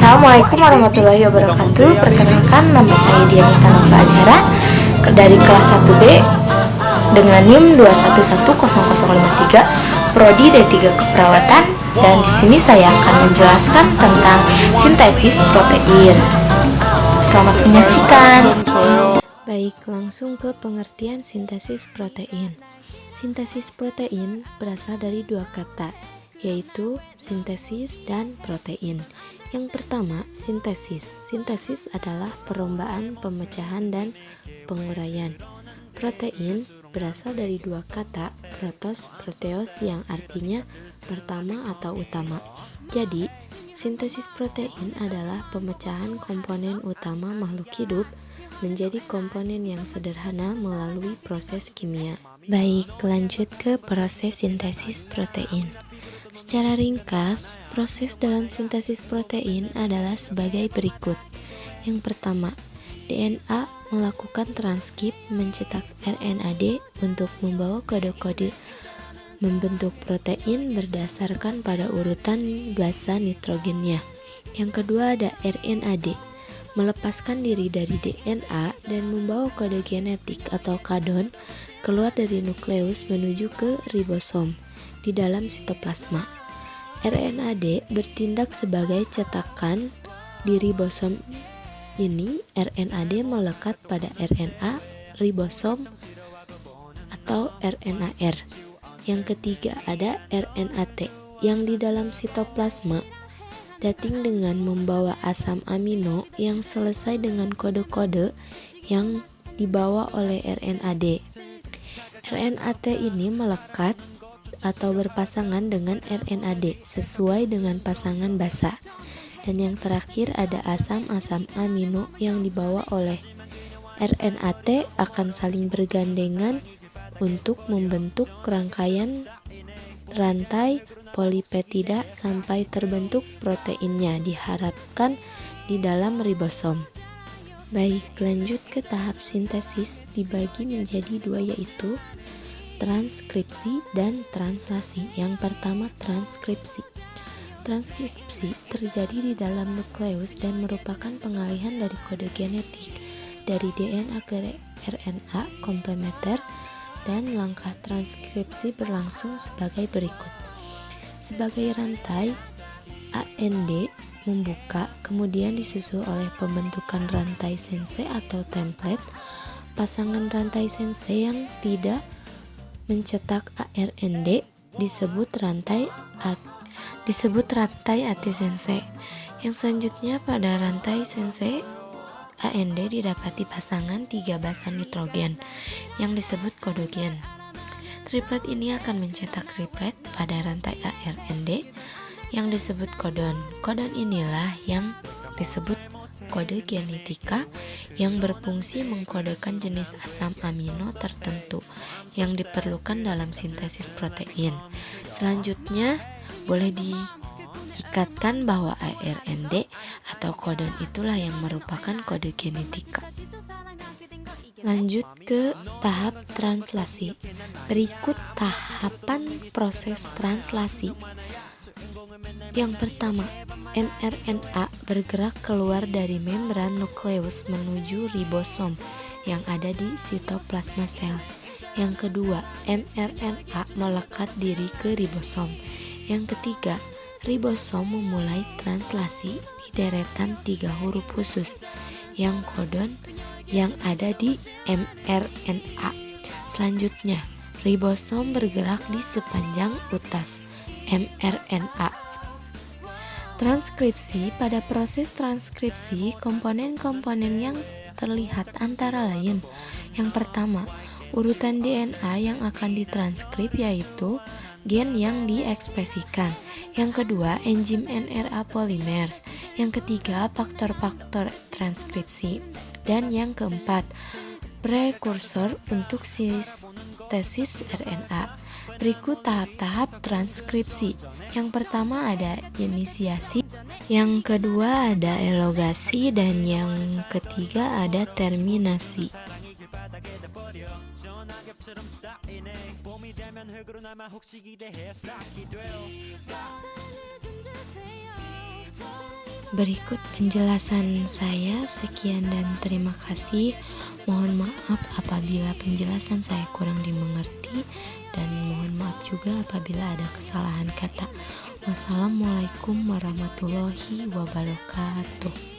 Assalamualaikum warahmatullahi wabarakatuh. Perkenalkan, nama saya Dianita Nova Acara dari kelas 1B dengan NIM 2110053, Prodi D3 Keperawatan, dan di sini saya akan menjelaskan tentang sintesis protein. Selamat menyaksikan. Baik, langsung ke pengertian sintesis protein. Sintesis protein berasal dari dua kata, yaitu sintesis dan protein. Yang pertama, sintesis. Sintesis adalah perlombaan pemecahan dan penguraian. Protein berasal dari dua kata, protos, proteos, yang artinya pertama atau utama. Jadi, sintesis protein adalah pemecahan komponen utama makhluk hidup menjadi komponen yang sederhana melalui proses kimia. Baik, lanjut ke proses sintesis protein. Secara ringkas, proses dalam sintesis protein adalah sebagai berikut. Yang pertama, DNA melakukan transkrip mencetak RNAD untuk membawa kode-kode membentuk protein berdasarkan pada urutan basa nitrogennya. Yang kedua ada RNAD, melepaskan diri dari DNA dan membawa kode genetik atau kadon keluar dari nukleus menuju ke ribosom di dalam sitoplasma. RNAD bertindak sebagai cetakan di ribosom. Ini RNAD melekat pada RNA ribosom atau RNAR. Yang ketiga ada RNAT yang di dalam sitoplasma dating dengan membawa asam amino yang selesai dengan kode-kode yang dibawa oleh RNAD. RNAT ini melekat atau berpasangan dengan RNAD sesuai dengan pasangan basa. Dan yang terakhir ada asam-asam amino yang dibawa oleh RNAT akan saling bergandengan untuk membentuk rangkaian rantai polipeptida sampai terbentuk proteinnya, diharapkan di dalam ribosom. Baik, lanjut ke tahap sintesis, dibagi menjadi dua, yaitu transkripsi dan translasi. Yang pertama, transkripsi. Transkripsi terjadi di dalam nukleus dan merupakan pengalihan dari kode genetik dari DNA ke RNA komplementer, dan langkah transkripsi berlangsung sebagai berikut. Sebagai rantai, AND membuka, kemudian disusul oleh pembentukan rantai sense atau template. Pasangan rantai sense yang tidak mencetak ARND disebut rantai antisense. Yang selanjutnya, pada rantai sense AND didapati pasangan 3 basa nitrogen yang disebut kodogen. Triplet ini akan mencetak triplet pada rantai ARND yang disebut kodon. Kodon inilah yang disebut kode genetika yang berfungsi mengkodekan jenis asam amino tertentu yang diperlukan dalam sintesis protein. Selanjutnya, boleh diikatkan bahwa ARND atau kodon itulah yang merupakan kode genetika. Lanjut ke tahap translasi. Berikut tahapan proses translasi. Yang pertama, mRNA bergerak keluar dari membran nukleus menuju ribosom yang ada di sitoplasma sel. Yang kedua, mRNA melekat diri ke ribosom. Yang ketiga, ribosom memulai translasi di deretan 3 huruf khusus yang kodon yang ada di mRNA. Selanjutnya, ribosom bergerak di sepanjang utas mRNA. Transkripsi. Pada proses transkripsi, komponen-komponen yang terlihat antara lain: yang pertama, urutan DNA yang akan ditranskrip, yaitu gen yang diekspresikan. Yang kedua, enzim NRA polimers. Yang ketiga, faktor-faktor transkripsi. Dan yang keempat, prekursor untuk sintesis RNA. Berikut tahap-tahap transkripsi. Yang pertama ada inisiasi, yang kedua ada elongasi, dan yang ketiga ada terminasi. Berikut penjelasan saya, sekian dan terima kasih. Mohon maaf apabila penjelasan saya kurang dimengerti, dan mohon maaf juga apabila ada kesalahan kata. Wassalamualaikum warahmatullahi wabarakatuh.